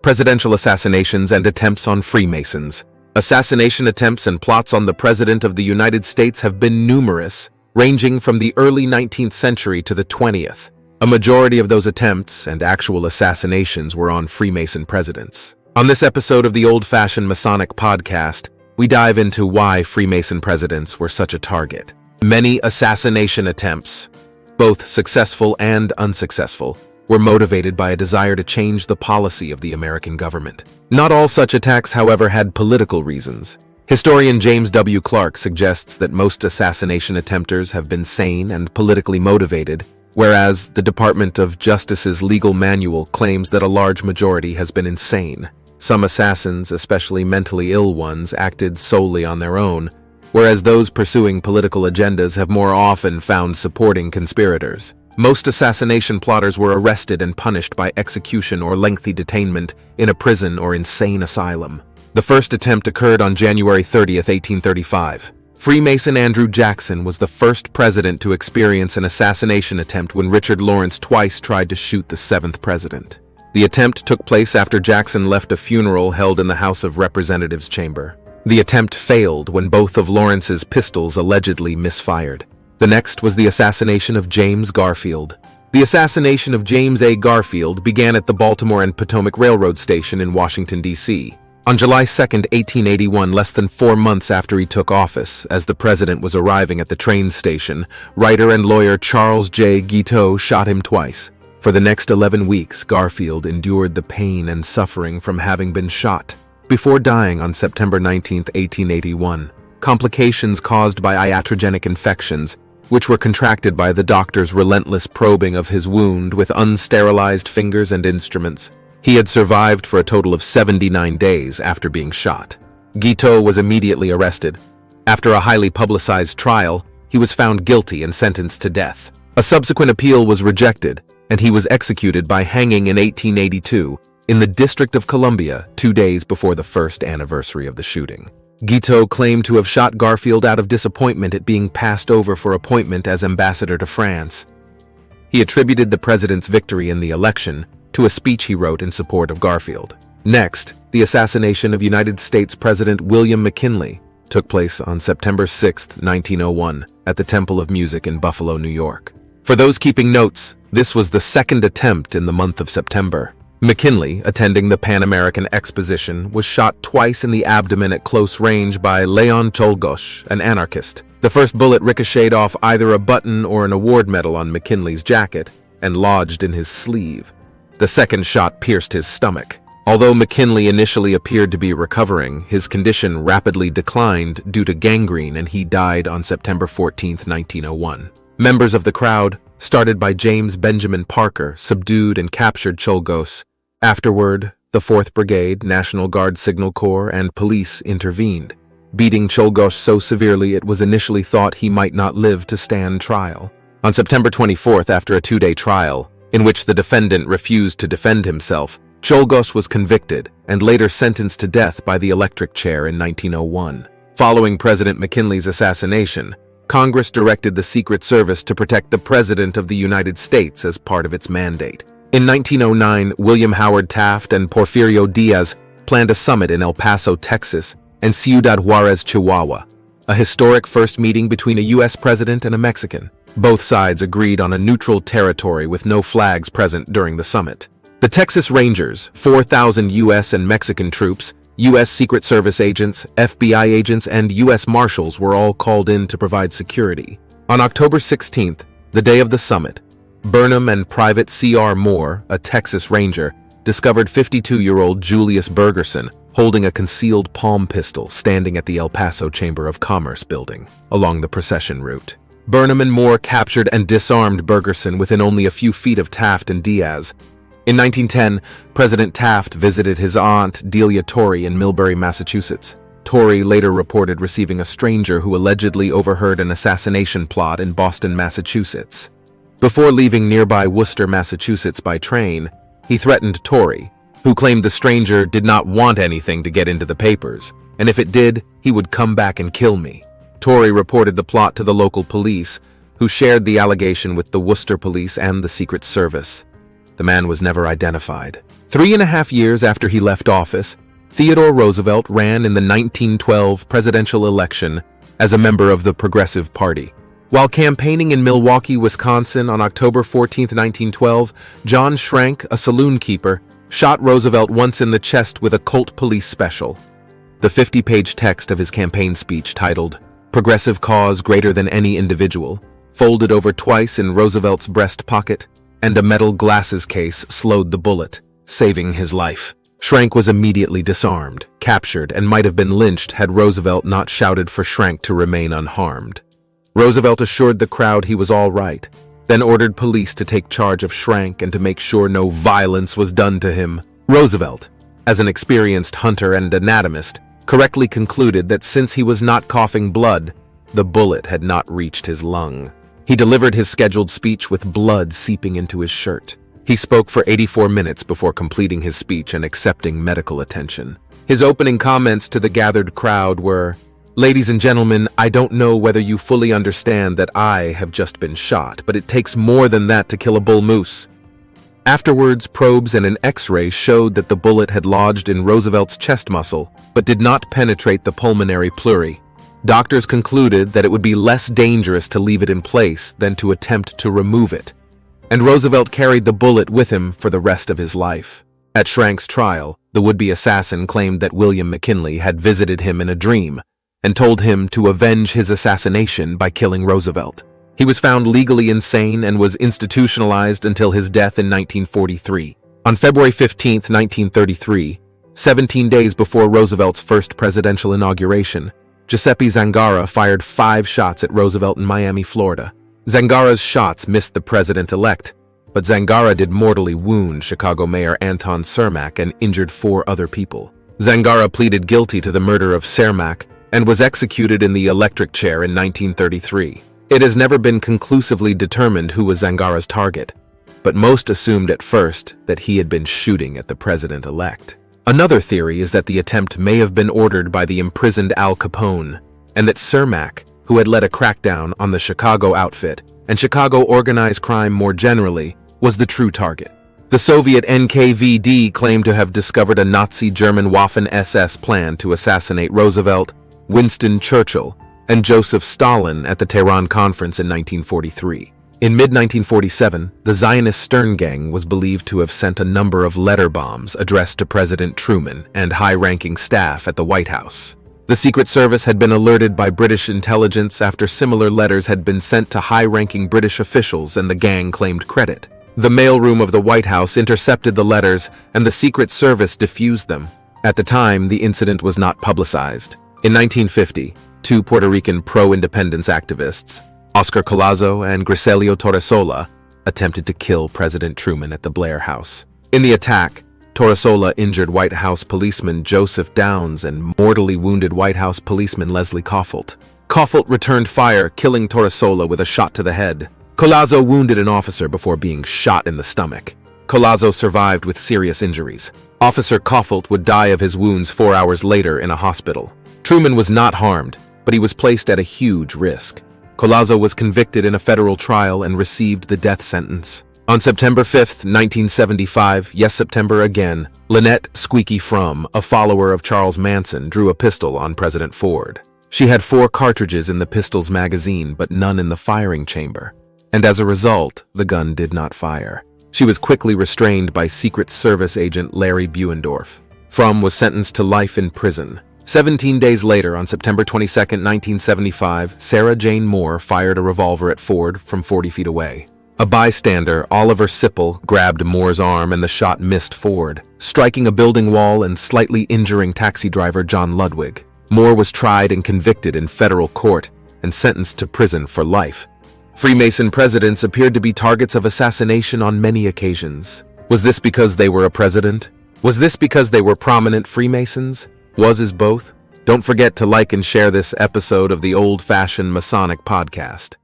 Presidential assassinations and attempts on Freemasons. Assassination attempts and plots on the President of the United States have been numerous, ranging from the early 19th century to the 20th. A majority of those attempts and actual assassinations were on Freemason presidents. On this episode of the Old-Fashioned Masonic podcast, we dive into why Freemason presidents were such a target. Many assassination attempts, both successful and unsuccessful, were motivated by a desire to change the policy of the American government. Not all such attacks, however, had political reasons. Historian James W. Clark suggests that most assassination attempters have been sane and politically motivated, whereas the Department of Justice's legal manual claims that a large majority has been insane. Some assassins, especially mentally ill ones, acted solely on their own, whereas those pursuing political agendas have more often found supporting conspirators. Most assassination plotters were arrested and punished by execution or lengthy detainment in a prison or insane asylum. The first attempt occurred on January 30, 1835. Freemason Andrew Jackson was the first president to experience an assassination attempt when Richard Lawrence twice tried to shoot the seventh president. The attempt took place after Jackson left a funeral held in the House of Representatives chamber. The attempt failed when both of Lawrence's pistols allegedly misfired. The next was the assassination of James Garfield. The assassination of James A. Garfield began at the Baltimore and Potomac Railroad Station in Washington, D.C. On July 2, 1881, less than 4 months after he took office, as the president was arriving at the train station, writer and lawyer Charles J. Guiteau shot him twice. For the next 11 weeks, Garfield endured the pain and suffering from having been shot, before dying on September 19, 1881. Complications caused by iatrogenic infections, which were contracted by the doctor's relentless probing of his wound with unsterilized fingers and instruments. He had survived for a total of 79 days after being shot. Guiteau was immediately arrested. After a highly publicized trial, he was found guilty and sentenced to death. A subsequent appeal was rejected, and he was executed by hanging in 1882 in the District of Columbia 2 days before the first anniversary of the shooting. Guiteau claimed to have shot Garfield out of disappointment at being passed over for appointment as ambassador to France. He attributed the president's victory in the election to a speech he wrote in support of Garfield. Next, the assassination of United States President William McKinley took place on September 6, 1901, at the Temple of Music in Buffalo, New York. For those keeping notes, this was the second attempt in the month of September. McKinley, attending the Pan-American Exposition, was shot twice in the abdomen at close range by Leon Czolgosz, an anarchist. The first bullet ricocheted off either a button or an award medal on McKinley's jacket and lodged in his sleeve. The second shot pierced his stomach. Although McKinley initially appeared to be recovering, his condition rapidly declined due to gangrene and he died on September 14, 1901. Members of the crowd, started by James Benjamin Parker, subdued and captured Czolgosz. Afterward, the 4th Brigade, National Guard Signal Corps, and police intervened, beating Czolgosz so severely it was initially thought he might not live to stand trial. On September 24th, after a 2-day trial, in which the defendant refused to defend himself, Czolgosz was convicted and later sentenced to death by the electric chair in 1901. Following President McKinley's assassination, Congress directed the Secret Service to protect the President of the United States as part of its mandate. In 1909, William Howard Taft and Porfirio Diaz planned a summit in El Paso, Texas, and Ciudad Juarez, Chihuahua, a historic first meeting between a U.S. president and a Mexican. Both sides agreed on a neutral territory with no flags present during the summit. The Texas Rangers, 4,000 U.S. and Mexican troops, U.S. Secret Service agents, FBI agents, and U.S. Marshals were all called in to provide security. On October 16th, the day of the summit, Burnham and Private C.R. Moore, a Texas Ranger, discovered 52-year-old Julius Bergerson holding a concealed palm pistol standing at the El Paso Chamber of Commerce building along the procession route. Burnham and Moore captured and disarmed Bergerson within only a few feet of Taft and Diaz. In 1910, President Taft visited his aunt, Delia Torrey, in Millbury, Massachusetts. Torrey later reported receiving a stranger who allegedly overheard an assassination plot in Boston, Massachusetts. Before leaving nearby Worcester, Massachusetts by train, he threatened Torrey, who claimed the stranger did not want anything to get into the papers, and if it did, he would come back and kill me. Torrey reported the plot to the local police, who shared the allegation with the Worcester Police and the Secret Service. The man was never identified. 3.5 years after he left office, Theodore Roosevelt ran in the 1912 presidential election as a member of the Progressive Party. While campaigning in Milwaukee, Wisconsin on October 14, 1912, John Schrank, a saloon keeper, shot Roosevelt once in the chest with a Colt police special. The 50-page text of his campaign speech, titled "Progressive Cause Greater Than Any Individual," folded over twice in Roosevelt's breast pocket, and a metal glasses case slowed the bullet, saving his life. Schrank was immediately disarmed, captured, and might have been lynched had Roosevelt not shouted for Schrank to remain unharmed. Roosevelt assured the crowd he was all right, then ordered police to take charge of Schrank and to make sure no violence was done to him. Roosevelt, as an experienced hunter and anatomist, correctly concluded that since he was not coughing blood, the bullet had not reached his lung. He delivered his scheduled speech with blood seeping into his shirt. He spoke for 84 minutes before completing his speech and accepting medical attention. His opening comments to the gathered crowd were, "Ladies and gentlemen, I don't know whether you fully understand that I have just been shot, but it takes more than that to kill a bull moose." Afterwards, probes and an X-ray showed that the bullet had lodged in Roosevelt's chest muscle, but did not penetrate the pulmonary pleura. Doctors concluded that it would be less dangerous to leave it in place than to attempt to remove it, and Roosevelt carried the bullet with him for the rest of his life. At Schrank's trial, the would-be assassin claimed that William McKinley had visited him in a dream and told him to avenge his assassination by killing Roosevelt. He was found legally insane and was institutionalized until his death in 1943. On February 15, 1933, 17 days before Roosevelt's first presidential inauguration, Giuseppe Zangara fired 5 shots at Roosevelt in Miami, Florida. Zangara's shots missed the president-elect, but Zangara did mortally wound Chicago Mayor Anton Cermak and injured 4 other people. Zangara pleaded guilty to the murder of Cermak and was executed in the electric chair in 1933. It has never been conclusively determined who was Zangara's target, but most assumed at first that he had been shooting at the president-elect. Another theory is that the attempt may have been ordered by the imprisoned Al Capone, and that Cermak, who had led a crackdown on the Chicago outfit and Chicago organized crime more generally, was the true target. The Soviet NKVD claimed to have discovered a Nazi German Waffen-SS plan to assassinate Roosevelt, Winston Churchill, and Joseph Stalin at the Tehran Conference in 1943. In mid-1947, the Zionist Stern Gang was believed to have sent a number of letter bombs addressed to President Truman and high-ranking staff at the White House. The Secret Service had been alerted by British intelligence after similar letters had been sent to high-ranking British officials, and the gang claimed credit. The mailroom of the White House intercepted the letters, and the Secret Service diffused them. At the time, the incident was not publicized. In 1950, 2 Puerto Rican pro-independence activists, Oscar Collazo and Griselio Torresola, attempted to kill President Truman at the Blair House. In the attack, Torresola injured White House policeman Joseph Downs and mortally wounded White House policeman Leslie Coffelt. Coffelt returned fire, killing Torresola with a shot to the head. Collazo wounded an officer before being shot in the stomach. Collazo survived with serious injuries. Officer Coffelt would die of his wounds 4 hours later in a hospital. Truman was not harmed, but he was placed at a huge risk. Collazo was convicted in a federal trial and received the death sentence. On September 5, 1975, yes, September again, Lynette Squeaky Frum, a follower of Charles Manson, drew a pistol on President Ford. She had 4 cartridges in the pistol's magazine, but none in the firing chamber. And as a result, the gun did not fire. She was quickly restrained by Secret Service agent Larry Buendorf. Frum was sentenced to life in prison. 17 days later, on September 22, 1975, Sarah Jane Moore fired a revolver at Ford from 40 feet away. A bystander, Oliver Sipple, grabbed Moore's arm and the shot missed Ford, striking a building wall and slightly injuring taxi driver John Ludwig. Moore was tried and convicted in federal court and sentenced to prison for life. Freemason presidents appeared to be targets of assassination on many occasions. Was this because they were a president? Was this because they were prominent Freemasons? Was is both? Don't forget to like and share this episode of the Old-Fashioned Masonic Podcast.